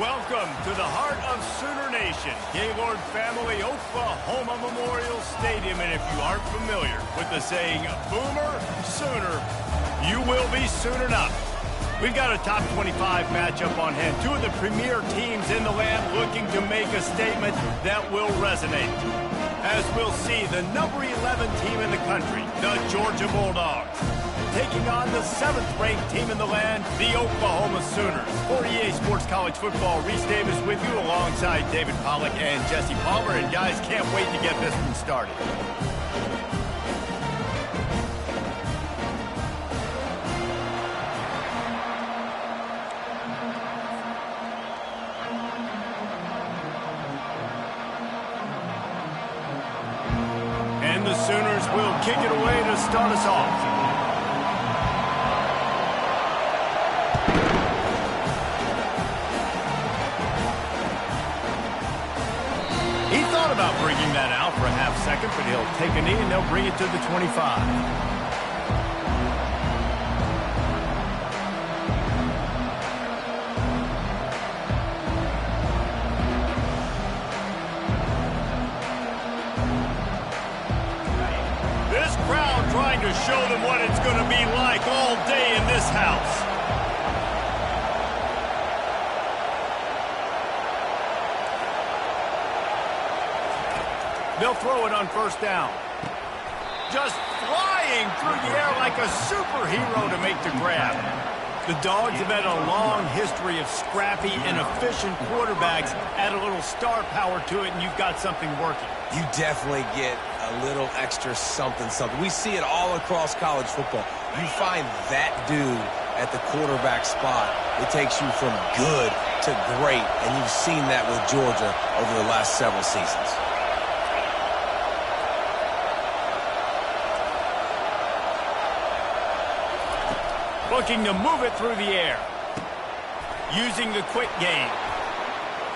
Welcome to the heart of Sooner Nation, Gaylord Family Oklahoma Memorial Stadium. And if you aren't familiar with the saying, Boomer Sooner, you will be soon enough. We've got a top 25 matchup on hand. Two of the premier teams in the land looking to make a statement that will resonate. As we'll see, the number 11 team in the country, the Georgia Bulldogs, taking on the 7th-ranked team in the land, the Oklahoma Sooners. For EA Sports College Football, Reese Davis with you alongside David Pollack and Jesse Palmer. And guys, can't wait to get this one started. And the Sooners will kick it away to start us off. About bringing that out for a half second, but he'll take a knee and they'll bring it to the 25. This crowd trying to show them what it's going to be like all day in this house. They'll throw it on first down. Just flying through the air like a superhero to make the grab. The Dogs have had a long history of scrappy and efficient quarterbacks. Add a little star power to it, and you've got something working. You definitely get a little extra something. We see it all across college football. You find that dude at the quarterback spot, it takes you from good to great, and you've seen that with Georgia over the last several seasons. Looking to move it through the air. Using the quick game.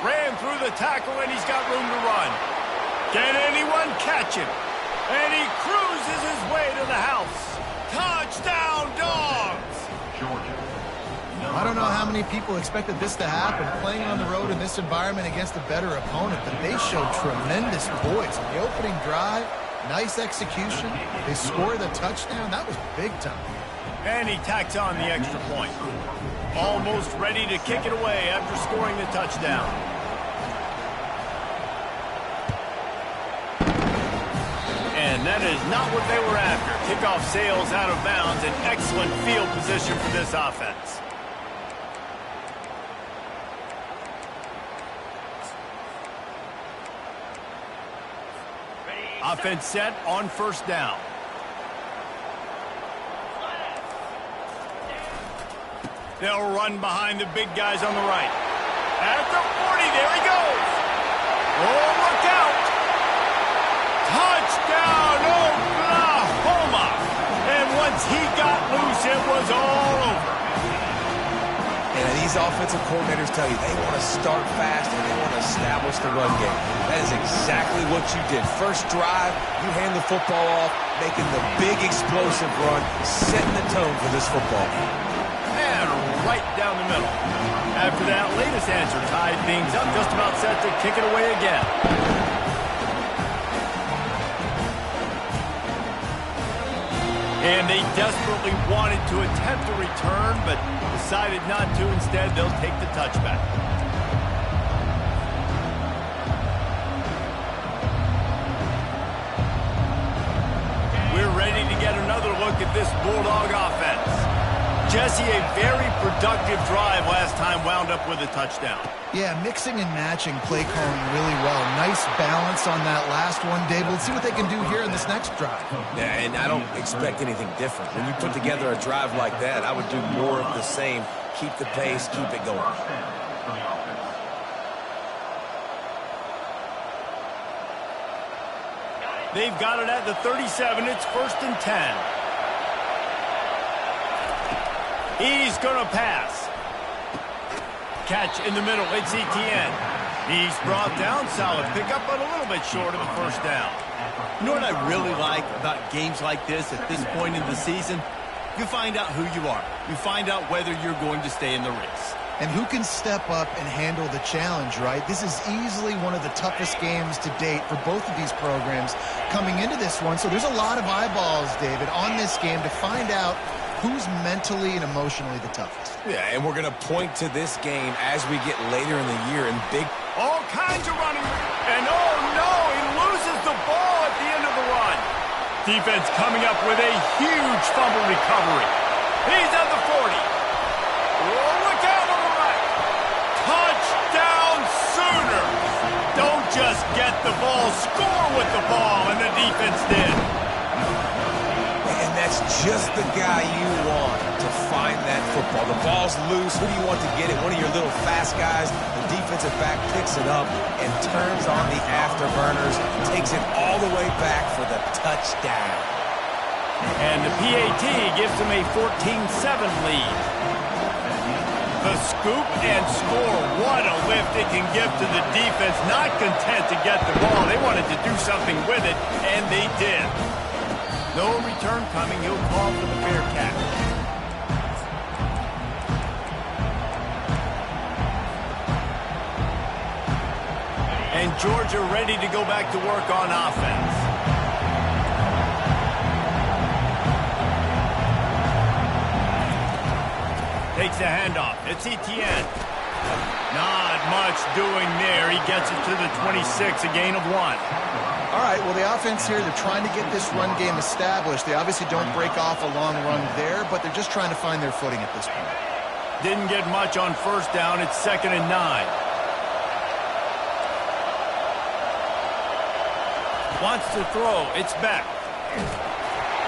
Ran through the tackle, and he's got room to run. Can anyone catch him? And he cruises his way to the house. Touchdown, Dogs! I don't know how many people expected this to happen, playing on the road in this environment against a better opponent, but they showed tremendous poise. On the opening drive, nice execution. They scored a touchdown. That was big time. And he tacks on the extra point. Almost ready to kick it away after scoring the touchdown. And that is not what they were after. Kickoff sails out of bounds. An excellent field position for this offense. Offense set on first down. They'll run behind the big guys on the right. At the 40, there he goes. Oh, look out. Touchdown, Oklahoma. And once he got loose, it was all over. And these offensive coordinators tell you they want to start fast and they want to establish the run game. That is exactly what you did. First drive, you hand the football off, making the big explosive run, setting the tone for this football game. Right down the middle. After that latest answer tied things up, just about set to kick it away again. And they desperately wanted to attempt a return, but decided not to. Instead, they'll take the touchback. We're ready to get another look at this Bulldog offense. Jesse, a very productive drive last time, wound up with a touchdown. Yeah, mixing and matching play calling really well. Nice balance on that last one, David. Let's see what they can do here in this next drive. Yeah, and I don't expect anything different. When you put together a drive like that, I would do more of the same. Keep the pace, keep it going. They've got it at the 37. It's 1st and 10. He's going to pass. Catch in the middle. It's Etienne. He's brought down. Solid pickup, but a little bit short of the first down. You know what I really like about games like this at this point in the season? You find out who you are. You find out whether you're going to stay in the race. And who can step up and handle the challenge, right? This is easily one of the toughest games to date for both of these programs coming into this one. So there's a lot of eyeballs, David, on this game to find out who's mentally and emotionally the toughest. Yeah, and we're going to point to this game as we get later in the year in big... All kinds of running. And oh no, he loses the ball at the end of the run. Defense coming up with a huge fumble recovery. He's at the 40. Oh, look out on the right. Touchdown Sooners. Don't just get the ball, score with the ball, and the defense did. And that's just the guy you want to find that football. The ball's loose. Who do you want to get it? One of your little fast guys. The defensive back picks it up and turns on the afterburners, takes it all the way back for the touchdown. And the PAT gives them a 14-7 lead. The scoop and score. What a lift it can give to the defense. Not content to get the ball. They wanted to do something with it, and they did. No return coming. He'll call for the Bearcat. And Georgia ready to go back to work on offense. Takes the handoff. It's Etienne. Not much doing there. He gets it to the 26, a gain of 1. All right, well, the offense here, they're trying to get this run game established. They obviously don't break off a long run there, but they're just trying to find their footing at this point. Didn't get much on first down. It's 2nd and 9. Wants to throw. It's Beck.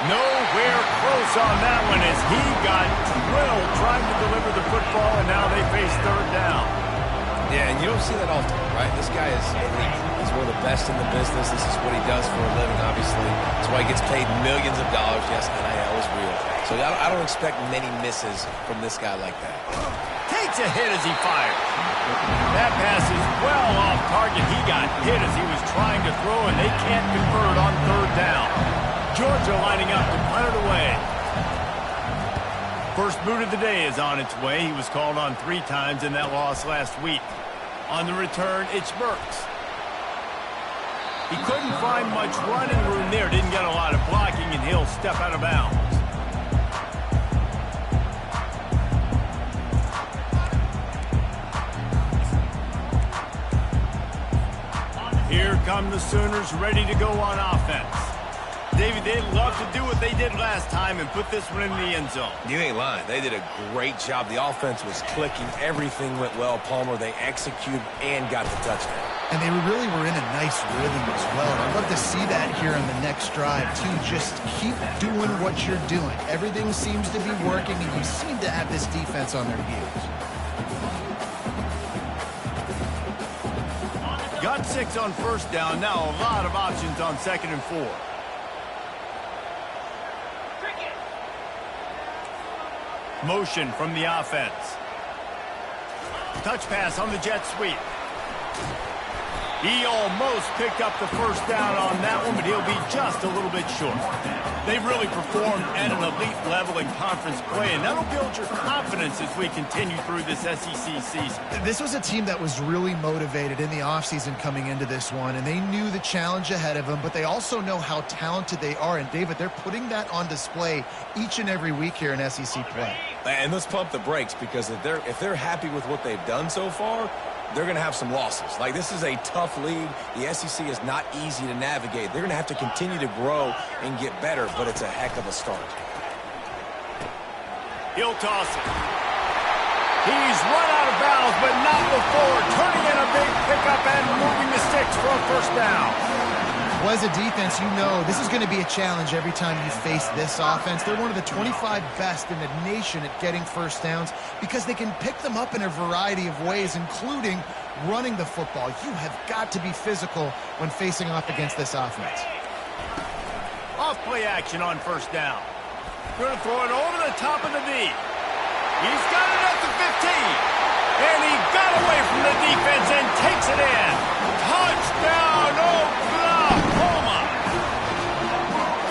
Nowhere close on that one as he got drilled trying to deliver the football, and now they face 3rd down. Yeah, and you don't see that often, right? This guy is elite. He's one of the best in the business. This is what he does for a living, obviously. That's why he gets paid millions of dollars. Yes, NIL is real. So I don't expect many misses from this guy like that. Takes a hit as he fires. That pass is well off target. He got hit as he was trying to throw, and they can't convert on 3rd down. Georgia lining up to punt it away. First boot of the day is on its way. He was called on 3 times in that loss last week. On the return, it's Burks. He couldn't find much running room there. Didn't get a lot of blocking, and he'll step out of bounds. Here come the Sooners ready to go on offense. David, they'd love to do what they did last time and put this one in the end zone. You ain't lying. They did a great job. The offense was clicking. Everything went well, Palmer. They executed and got the touchdown. And they really were in a nice rhythm as well. I'd love to see that here in the next drive, too. Just keep doing what you're doing. Everything seems to be working, and you seem to have this defense on their heels. Got 6 on first down. Now a lot of options on 2nd and 4. Motion from the offense. Touch pass on the jet sweep. He almost picked up the first down on that one, but he'll be just a little bit short. They've really performed at an elite level in conference play, and that'll build your confidence as we continue through this SEC season. This was a team that was really motivated in the offseason coming into this one, and they knew the challenge ahead of them, but they also know how talented they are. And, David, they're putting that on display each and every week here in SEC play. And let's pump the brakes, because if they're happy with what they've done so far, they're going to have some losses. Like, this is a tough league. The SEC is not easy to navigate. They're going to have to continue to grow and get better, but it's a heck of a start. He'll toss it. He's run out of bounds, but not before turning in a big pickup and moving the sticks for a first down. Well, as a defense, you know this is going to be a challenge every time you face this offense. They're one of the 25 best in the nation at getting first downs because they can pick them up in a variety of ways, including running the football. You have got to be physical when facing off against this offense. Off play action on first down. Going to throw it over the top of the D. He's got it at the 15. And he got away from the defense and takes it in. Touchdown, Oklahoma!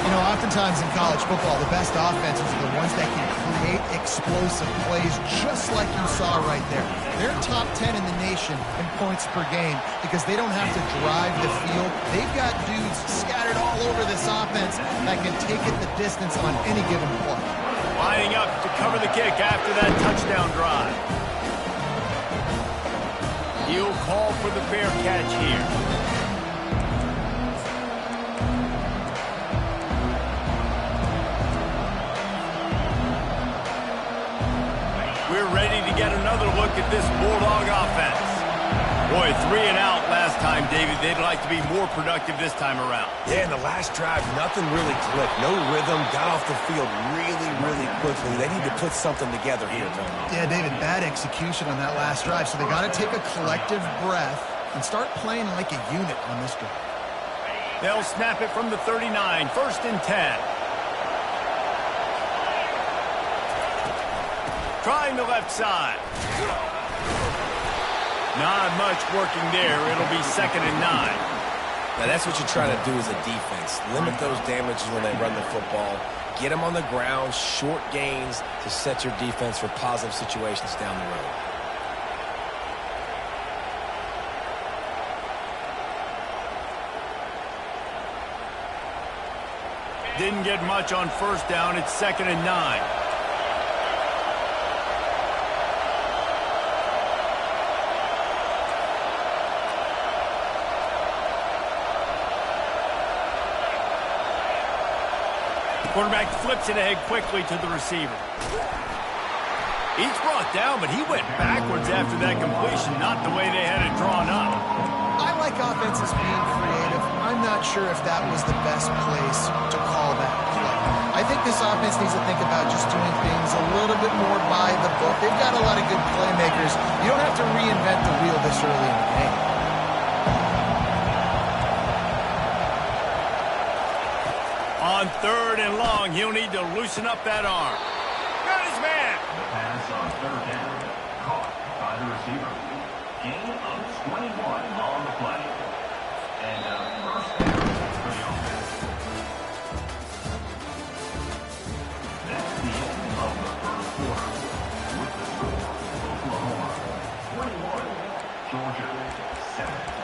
You know, Oftentimes in college football, the best offenses are the ones that can create explosive plays just like you saw right there. They're top 10 in the nation in points per game because they don't have to drive the field. They've got dudes scattered all over this offense that can take it the distance on any given play. Lining up to cover the kick after that touchdown drive. He'll call for the fair catch here. We're ready to get another look at this Bulldog offense. Boy, 3 and out last time, David. They'd like to be more productive this time around. Yeah, in the last drive, nothing really clicked. No rhythm, got off the field really quickly. They need to put something together here, Tony. Yeah, David, bad execution on that last drive, so they got to take a collective breath and start playing like a unit on this drive. They'll snap it from the 39, 1st and 10. Trying the left side. Not much working there. It'll be 2nd and 9. Now, that's what you're trying to do as a defense. Limit those damages when they run the football. Get them on the ground, short gains to set your defense for positive situations down the road. Didn't get much on 1st down. It's 2nd and 9. Quarterback flips it ahead quickly to the receiver. He's brought down, but he went backwards after that completion, not the way they had it drawn up. I like offenses being creative. I'm not sure if that was the best place to call that play. I think this offense needs to think about just doing things a little bit more by the book. They've got a lot of good playmakers. You don't have to reinvent the wheel this early in the game. On 3rd and long, he'll need to loosen up that arm. Got his man. The pass on 3rd down, caught by the receiver. Gain of 21 on the play. And a 1st down for the offense. That's the end of the 1st quarter. With the score, Oklahoma 21, Georgia 7.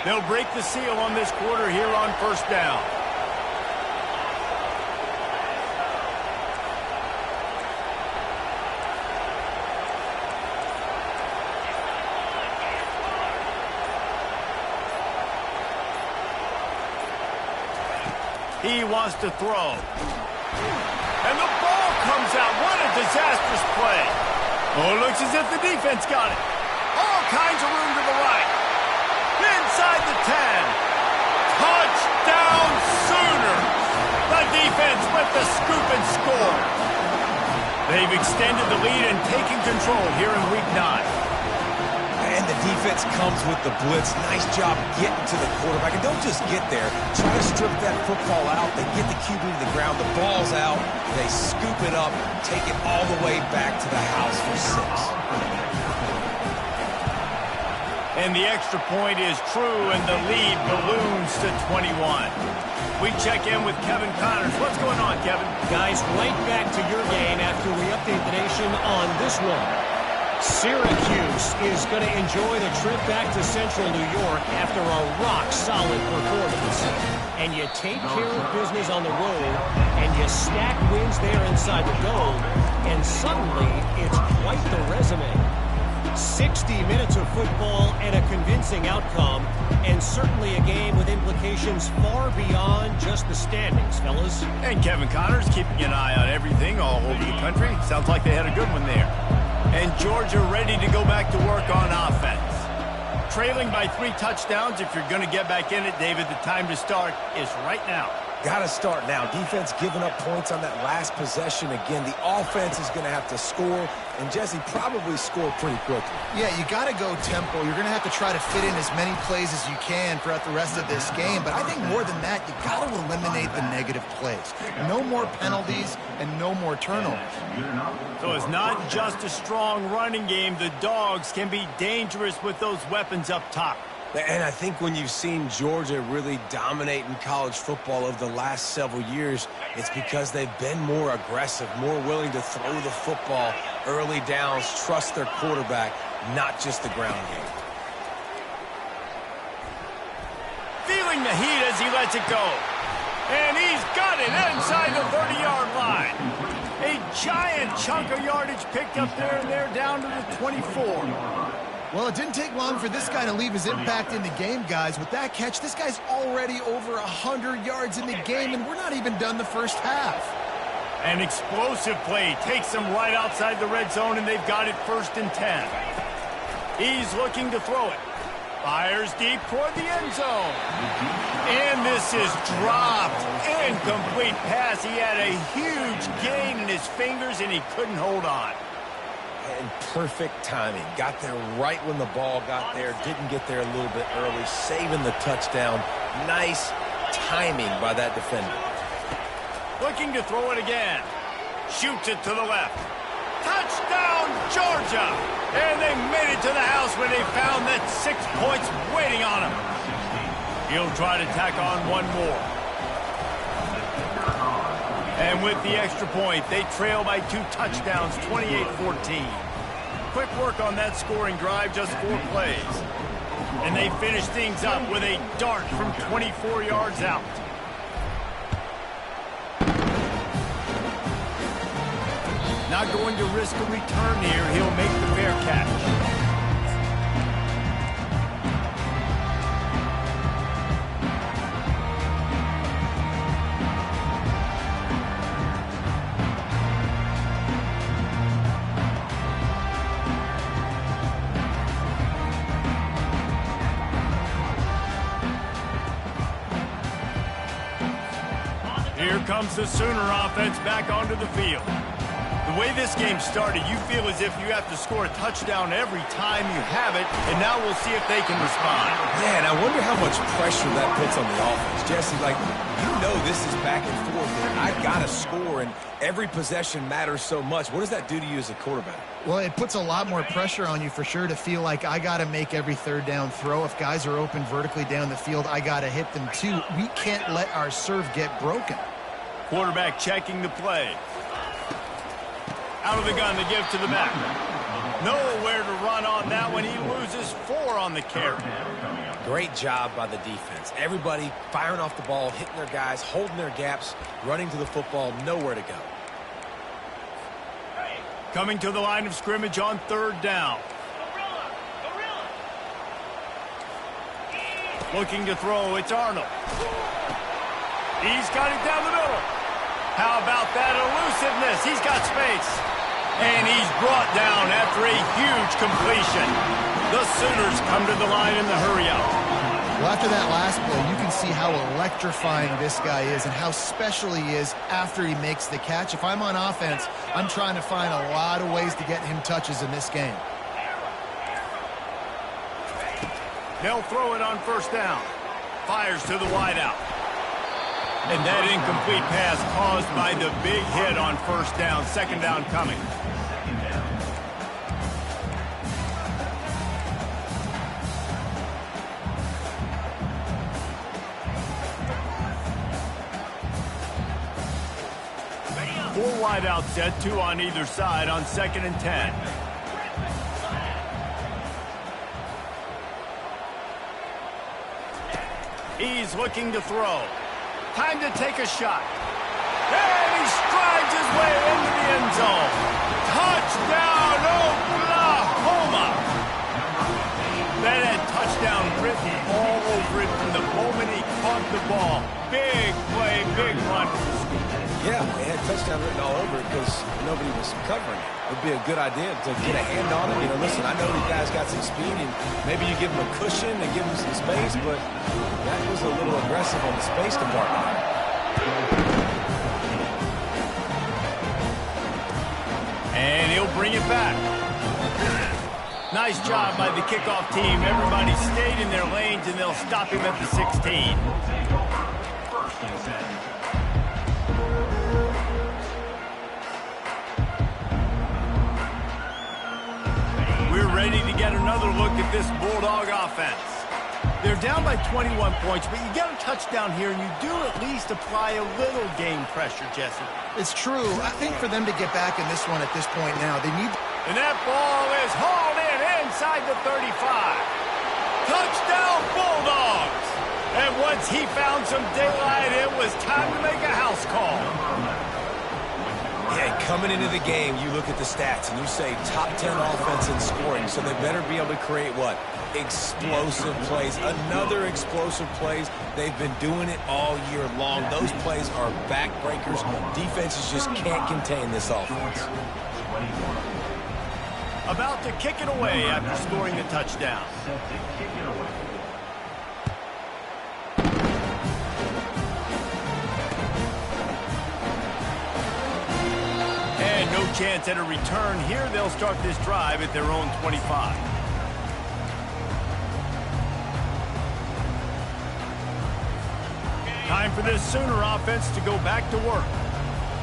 They'll break the seal on this quarter here on 1st down. He wants to throw. And the ball comes out. What a disastrous play. Oh, it looks as if the defense got it. All kinds of room to the right. Inside the 10. Touchdown Sooners. The defense with the scoop and score. They've extended the lead and taken control here in Week 9. And the defense comes with the blitz. Nice job getting to the quarterback. And don't just get there. Try to strip that football out. They get the QB to the ground. The ball's out. They scoop it up, take it all the way back to the house for 6. And the extra point is true, and the lead balloons to 21. We check in with Kevin Connors. What's going on, Kevin? Guys, right back to your game after we update the nation on this one. Syracuse is going to enjoy the trip back to Central New York after a rock-solid performance. And you take care of business on the road, and you stack wins there inside the dome, and suddenly it's quite the resume. 60 minutes of football and a convincing outcome, and certainly a game with implications far beyond just the standings, fellas. And Kevin Connors keeping an eye on everything all over the country. Sounds like they had a good one there. And Georgia ready to go back to work on offense. Trailing by 3 touchdowns. If you're going to get back in it, David, the time to start is right now. Got to start now. Defense giving up points on that last possession. Again, the offense is going to have to score, and Jesse probably score pretty quickly. Yeah, you got to go tempo. You're going to have to try to fit in as many plays as you can throughout the rest of this game. But I think more than that, you got to eliminate the negative plays. No more penalties and no more turnovers. So it's not just a strong running game. The Dogs can be dangerous with those weapons up top. And I think when you've seen Georgia really dominate in college football over the last several years, it's because they've been more aggressive, more willing to throw the football early downs, trust their quarterback, not just the ground game. Feeling the heat as he lets it go. And he's got it inside the 30-yard line. A giant chunk of yardage picked up there, and they're down to the 24. Well, it didn't take long for this guy to leave his impact in the game, guys. With that catch, this guy's already over 100 yards in the game, and we're not even done the first half. An explosive play takes them right outside the red zone, and they've got it 1st and 10. He's looking to throw it. Fires deep toward the end zone. And this is dropped. Incomplete pass. He had a huge gain in his fingers, and he couldn't hold on. And perfect timing. Got there right when the ball got there. Didn't get there a little bit early. Saving the touchdown. Nice timing by that defender. Looking to throw it again. Shoots it to the left. Touchdown, Georgia! And they made it to the house when they found that 6 points waiting on him. He'll try to tack on one more. And with the extra point, they trail by 2 touchdowns, 28-14. Quick work on that scoring drive, just 4 plays. And they finish things up with a dart from 24 yards out. Not going to risk a return here. He'll make the fair catch. Here comes the Sooner offense back onto the field. The way this game started, you feel as if you have to score a touchdown every time you have it, and now we'll see if they can respond. Yeah, and I wonder how much pressure that puts on the offense. Jesse, like, you know this is back and forth, and I got to score, and every possession matters so much. What does that do to you as a quarterback? Well, it puts a lot more pressure on you for sure to feel like I got to make every 3rd down throw. If guys are open vertically down the field, I got to hit them too. We can't let our serve get broken. Quarterback checking the play. Out of the gun to give to the back. Nowhere to run on that one. He loses 4 on the carry. Great job by the defense. Everybody firing off the ball, hitting their guys, holding their gaps, running to the football, nowhere to go. Coming to the line of scrimmage on 3rd down. Looking to throw, it's Arnold. He's got it down the middle. How about that elusiveness? He's got space. And he's brought down after a huge completion. The Sooners come to the line in the hurry up. Well, after that last play, you can see how electrifying this guy is and how special he is after he makes the catch. If I'm on offense, I'm trying to find a lot of ways to get him touches in this game. They'll throw it on 1st down. Fires to the wideout. And that incomplete pass caused by the big hit on 1st down. 2nd down coming. Four wideout set, 2 on either side on 2nd and 10. He's looking to throw. Time to take a shot. And he strides his way into the end zone. Touchdown, Oklahoma! That had touchdown written all over it from the moment he caught the ball. Big play, big run. Yeah, they had touchdown written all over it because nobody was covering it. It would be a good idea to get a hand on it. You know, listen, I know these guys got some speed, and maybe you give them a cushion and give them some space, but that was a little aggressive on the space department. And he'll bring it back. Nice job by the kickoff team. Everybody stayed in their lanes, and they'll stop him at the 16. We're ready to get another look at this Bulldog offense. They're down by 21 points, but you get a touchdown here, and you do at least apply a little game pressure, Jesse. It's true. I think for them to get back in this one at this point now, they need... And that ball is hauled in inside the 35. Touchdown, Bulldogs! And once he found some daylight, it was time to make a house call. Yeah, coming into the game, you look at the stats and you say top 10 offense in scoring, so they better be able to create what? Explosive plays. Another explosive plays. They've been doing it all year long. Those plays are backbreakers. Defenses just can't contain this offense. About to kick it away after scoring the touchdown. Set to kick it away. And no chance at a return here. They'll start this drive at their own 25. Time for this Sooner offense to go back to work.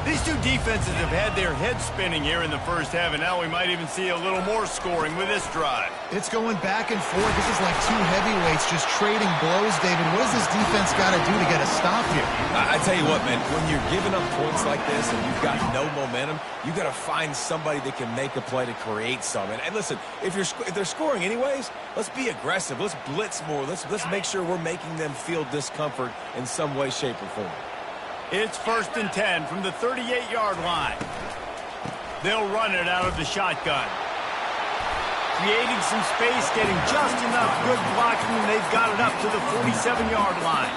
These two defenses have had their heads spinning here in the first half, and now we might even see a little more scoring with this drive. It's going back and forth. This is like two heavyweights just trading blows, David. What does this defense got to do to get a stop here? I tell you what, man, when you're giving up points like this and you've got no momentum, you got to find somebody that can make a play to create some. And listen, if they're scoring anyways, let's be aggressive. Let's blitz more. Let's make sure we're making them feel discomfort in some way, shape, or form. It's 1st and 10 from the 38-yard line. They'll run it out of the shotgun. Creating some space, getting just enough good blocking, and they've got it up to the 47-yard line.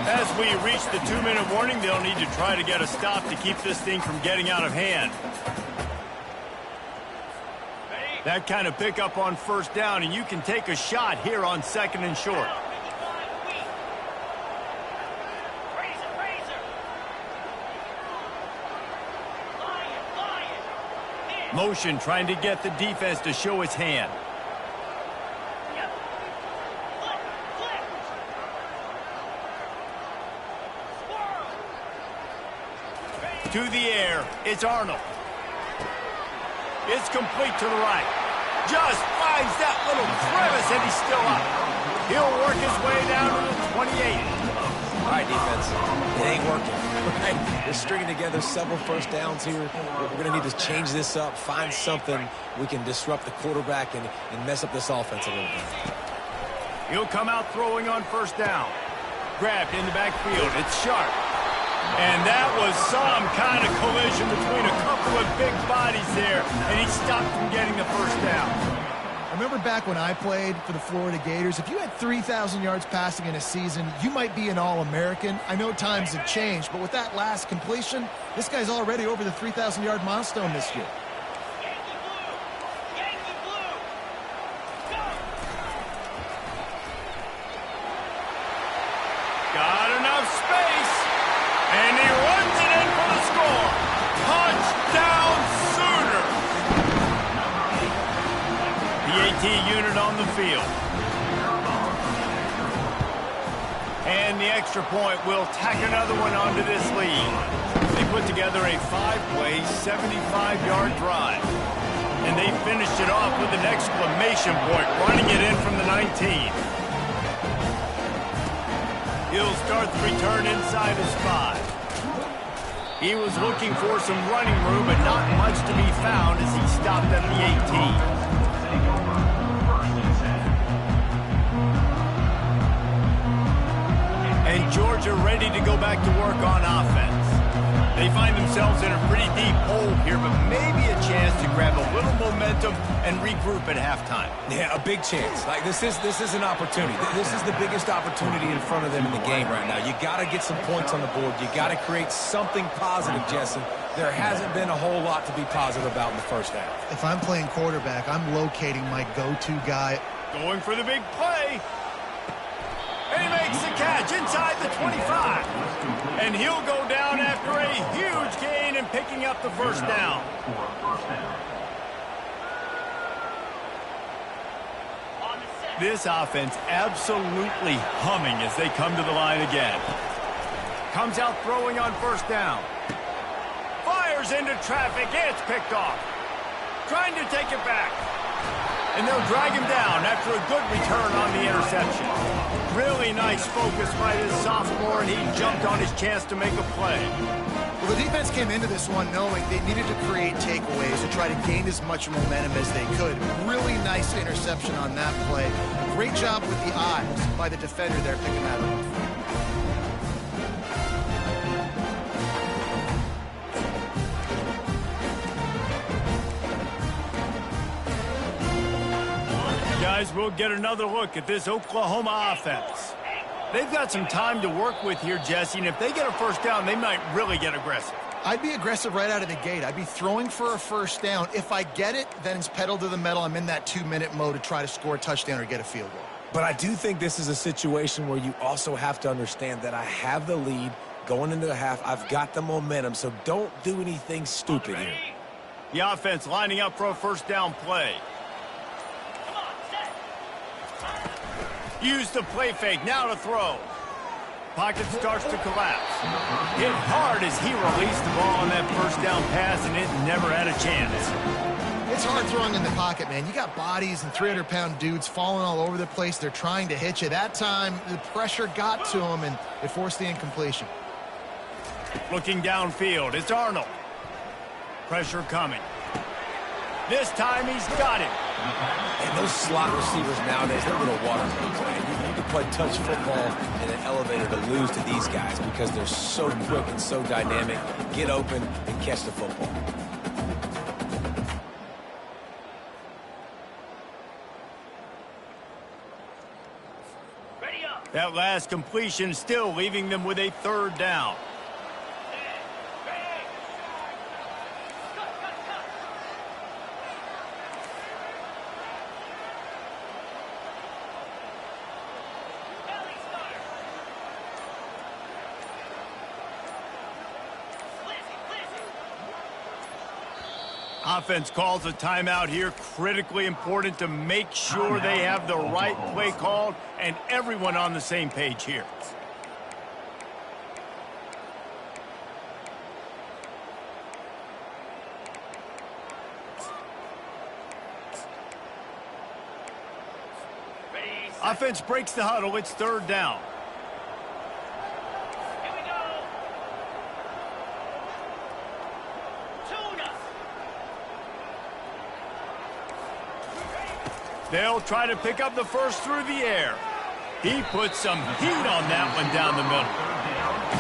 As we reach the 2-minute warning, they'll need to try to get a stop to keep this thing from getting out of hand. That kind of pickup on 1st down, and you can take a shot here on 2nd and short. Motion trying to get the defense to show its hand. To the air, it's Arnold. It's complete to the right. Just finds that little crevice, and he's still up. He'll work his way down to the 28. All right, defense, it ain't working. Right? They're stringing together several 1st downs here. We're going to need to change this up, find something we can disrupt the quarterback and mess up this offense a little bit. He'll come out throwing on 1st down. Grabbed in the backfield. It's Sharp. And that was some kind of collision between a couple of big bodies there, and he stopped from getting the 1st down. I remember back when I played for the Florida Gators, if you had 3,000 yards passing in a season, you might be an All-American. I know times have changed, but with that last completion, this guy's already over the 3,000-yard milestone this year. Got enough space, and he runs it in for the score. Touchdown, Sooner! The AT unit on the field. And the extra point will tack another one onto this lead. They put together a 5-play, 75-yard drive. And they finished it off with an exclamation point, running it in from the 19. He'll start the return inside his 5. He was looking for some running room, but not much to be found as he stopped at the 18. And Georgia ready to go back to work on offense. They find themselves in a pretty deep hole here, but maybe a chance to grab a little momentum and regroup at halftime. Yeah, a big chance. Like this is an opportunity. This is the biggest opportunity in front of them in the game right now. You got to get some points on the board. You got to create something positive, Jesse. There hasn't been a whole lot to be positive about in the 1st half. If I'm playing quarterback, I'm locating my go-to guy. Going for the big play. And he makes the catch inside the 25. And he'll go down after a huge gain and picking up the 1st down. This offense absolutely humming as they come to the line again. Comes out throwing on 1st down. Fires into traffic. It's picked off. Trying to take it back. And they'll drag him down after a good return on the interception. Really nice focus by this sophomore, and he jumped on his chance to make a play. Well, the defense came into this one knowing they needed to create takeaways to try to gain as much momentum as they could. Really nice interception on that play. Great job with the eyes by the defender there picking that off. Guys, we'll get another look at this Oklahoma offense. They've got some time to work with here, Jesse, and if they get a first down, they might really get aggressive. I'd be aggressive right out of the gate. I'd be throwing for a first down. If I get it, then it's pedal to the metal. I'm in that 2-minute mode to try to score a touchdown or get a field goal. But I do think this is a situation where you also have to understand that I have the lead going into the half. I've got the momentum, so don't do anything stupid here. The offense lining up for a first down play. Use the play fake, now to throw. Pocket starts to collapse. Hit hard as he released the ball on that first down pass, and it never had a chance. It's hard throwing in the pocket, man. You got bodies and 300-pound dudes falling all over the place. They're trying to hit you. That time, the pressure got to him, and it forced the incompletion. Looking downfield, it's Arnold. Pressure coming. This time he's got it. And those slot receivers nowadays, they're little water boys, man. You can play touch football in an elevator to lose to these guys because they're so quick and so dynamic. Get open and catch the football. That last completion still leaving them with a third down. Offense calls a timeout here. Critically important to make sure they have the right play called and everyone on the same page here. Offense breaks the huddle. It's third down. They'll try to pick up the first through the air. He puts some heat on that one down the middle.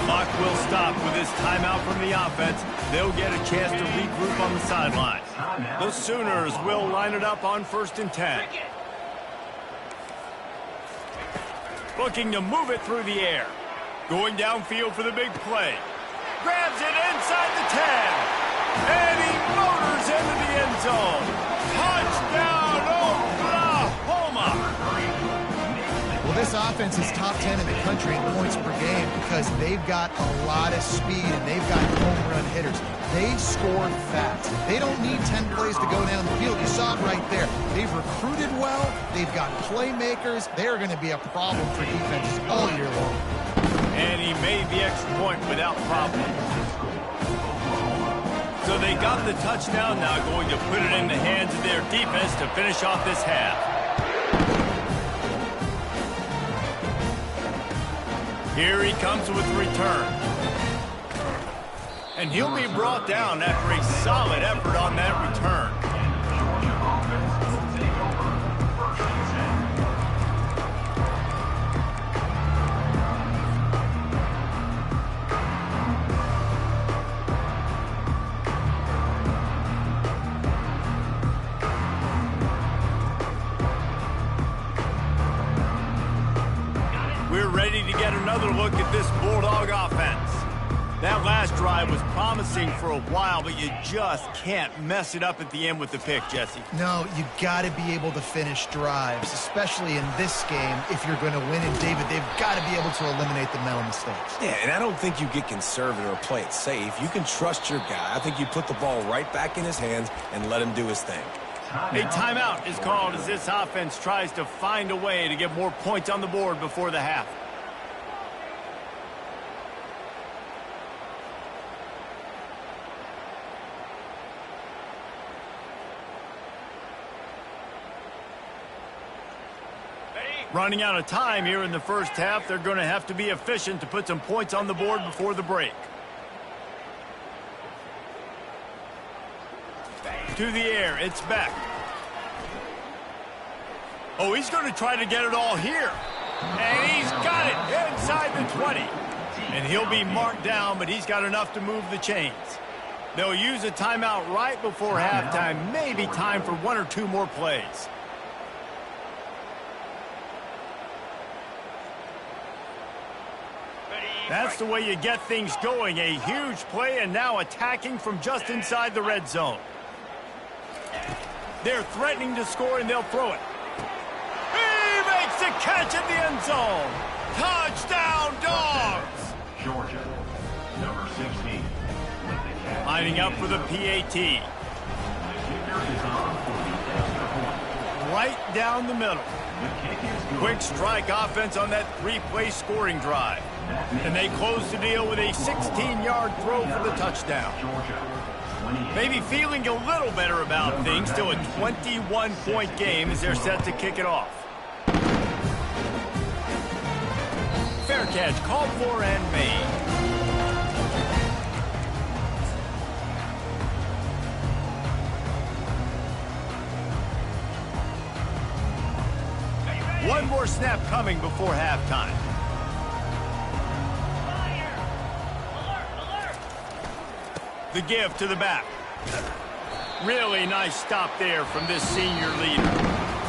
Clock will stop with this timeout from the offense. They'll get a chance to regroup on the sideline. The Sooners will line it up on 1st and 10. Looking to move it through the air. Going downfield for the big play. Grabs it inside the 10. And he motors into the end zone. Touchdown, Oklahoma! Well, this offense is top 10 in the country in points per game because they've got a lot of speed and they've got home run hitters. They score fast. They don't need 10 plays to go down the field. You saw it right there. They've recruited well. They've got playmakers. They're going to be a problem for defenses all year long. And he made the extra point without problem. So they got the touchdown, now going to put it in the hands of their defense to finish off this half. Here he comes with the return. And he'll be brought down after a solid effort on that return. We're ready to get another look at this Bulldog offense. That last drive was promising for a while, but you just can't mess it up at the end with the pick, Jesse. No, you got to be able to finish drives, especially in this game. If you're going to win, and David, they've got to be able to eliminate the mental mistakes. Yeah, and I don't think you get conservative or play it safe. You can trust your guy. I think you put the ball right back in his hands and let him do his thing. A timeout is called as this offense tries to find a way to get more points on the board before the half. Running out of time here in the first half. They're going to have to be efficient to put some points on the board before the break. To the air, it's Beck. Oh, he's going to try to get it all here. And he's got it inside the 20. And he'll be marked down, but he's got enough to move the chains. They'll use a timeout right before halftime. Maybe time for 1 or 2 more plays. That's the way you get things going. A huge play and now attacking from just inside the red zone. They're threatening to score and they'll throw it. He makes the catch in the end zone. Touchdown, Dogs! Georgia, number 16. Lining up for the PAT. The kicker is on for the extra point. Right down the middle. The kick is good. Quick strike offense on that 3-play scoring drive. And they close the deal with a 16-yard throw for the touchdown. Georgia, 28. Maybe feeling a little better about things. Still a 21-point game as they're set to kick it off. Fair catch called for and made. One more snap coming before halftime. The give to the back. Really nice stop there from this senior leader.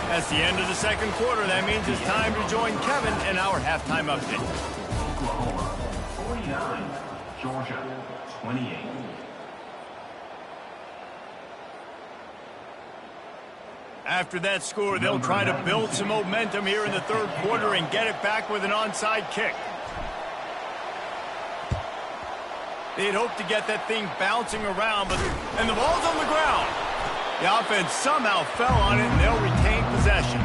That's the end of the second quarter. That means it's time to join Kevin in our halftime update. Oklahoma, 49. Georgia, 28. After that score, they'll try to build some momentum here in the third quarter and get it back with an onside kick. They'd hope to get that thing bouncing around, and the ball's on the ground. The offense somehow fell on it, and they'll retain possession.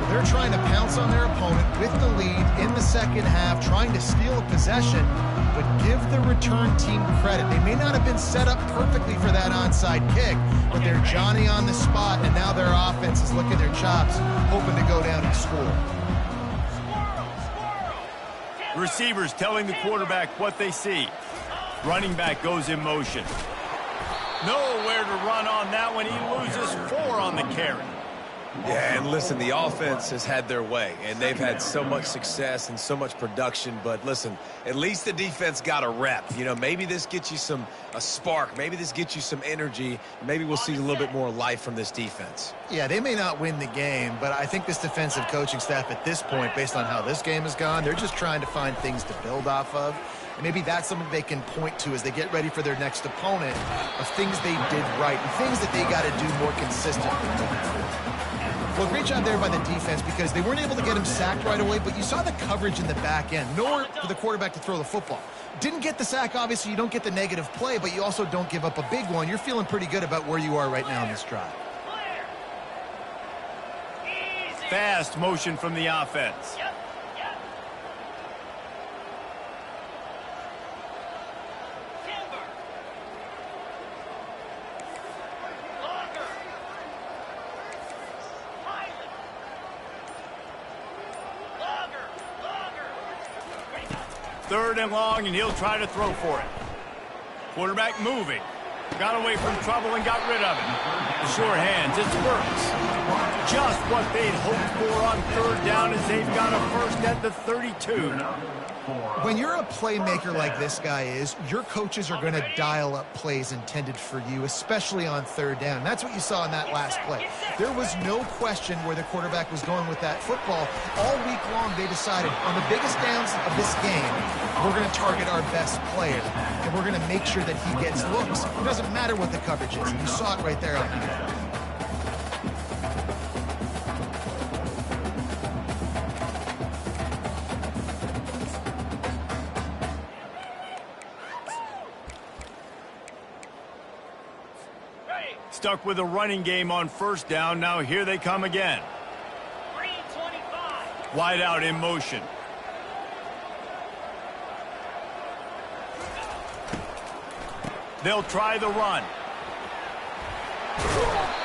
They're trying to pounce on their opponent with the lead in the second half, trying to steal a possession, but give the return team credit. They may not have been set up perfectly for that onside kick, but they're Johnny on the spot, and now their offense is licking their chops, hoping to go down and score. Receivers telling the quarterback what they see. Running back goes in motion. Nowhere to run on that one. He loses 4 on the carry. Yeah, and listen, the offense has had their way, and they've had so much success and so much production. But listen, at least the defense got a rep. You know, maybe this gets you a spark. Maybe this gets you some energy. Maybe we'll see a little bit more life from this defense. Yeah, they may not win the game, but I think this defensive coaching staff at this point, based on how this game has gone, they're just trying to find things to build off of. And maybe that's something they can point to as they get ready for their next opponent of things they did right and things that they got to do more consistently. Well, great job there by the defense because they weren't able to get him sacked right away, but you saw the coverage in the back end. Nowhere for the quarterback to throw the football. Didn't get the sack, obviously. You don't get the negative play, but you also don't give up a big one. You're feeling pretty good about where you are right now in this drive. Fast motion from the offense. Third and long, and he'll try to throw for it. Quarterback moving. Got away from trouble and got rid of it. The sure hands, it works. Just what they'd hoped for on third down as they've got a first at the 32. When you're a playmaker like this guy is, your coaches are going to dial up plays intended for you, especially on third down. That's what you saw in that last play. There was no question where the quarterback was going with that football. All week long, they decided on the biggest downs of this game, we're going to target our best player, and we're going to make sure that he gets looks. It doesn't matter what the coverage is. You saw it right there on the Stuck with a running game on first down. Now here they come again. Wide out in motion. They'll try the run.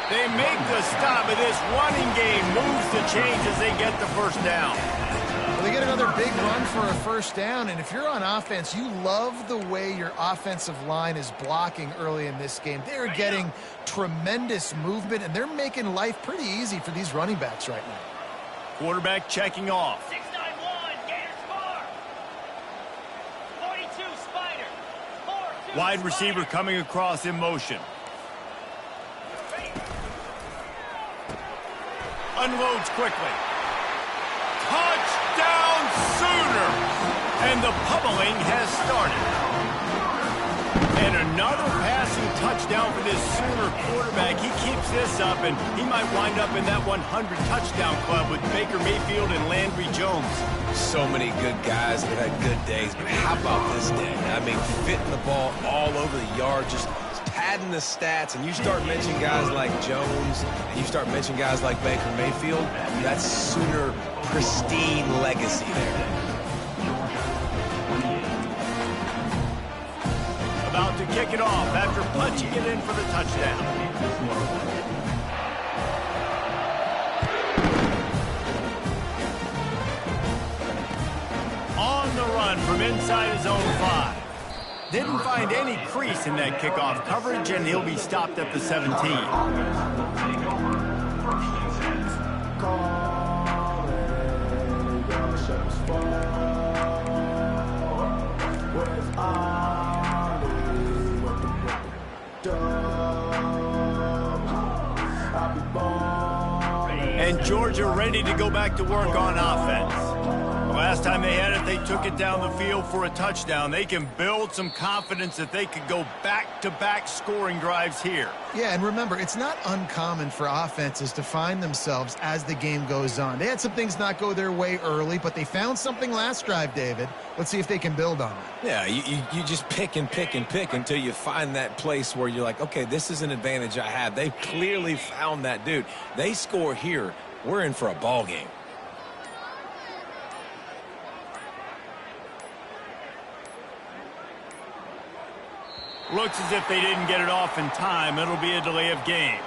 They make the stop, but this running game moves the chains as they get the first down. Well, they get another big run for a first down, and if you're on offense, you love the way your offensive line is blocking early in this game. They're getting tremendous movement, and they're making life pretty easy for these running backs right now. Quarterback checking off. 691, Gators score. 42, Spider. 4-2, Wide receiver coming across in motion. Unloads quickly. Touchdown Sooner! And the pummeling has started. And another passing touchdown for this Sooner quarterback. He keeps this up, and he might wind up in that 100 touchdown club with Baker Mayfield and Landry Jones. So many good guys that have had good days, but how about this day? I mean, fitting the ball all over the yard, just padding the stats, and you start mentioning guys like Jones, and you start mentioning guys like Baker Mayfield, that's Sooner pristine legacy there. About to kick it off after punching it in for the touchdown. On the run from inside his own 5. Didn't find any crease in that kickoff coverage, and he'll be stopped at the 17. And Georgia ready to go back to work on offense. Last time they had it, they took it down the field for a touchdown. They can build some confidence that they could go back-to-back scoring drives here. Yeah, and remember, it's not uncommon for offenses to find themselves as the game goes on. They had some things not go their way early, but they found something last drive, David. Let's see if they can build on it. Yeah, you just pick and pick and pick until you find that place where you're like, okay, this is an advantage I have. They've clearly found that, dude. They score here, we're in for a ball game. Looks as if they didn't get it off in time. It'll be a delay of game.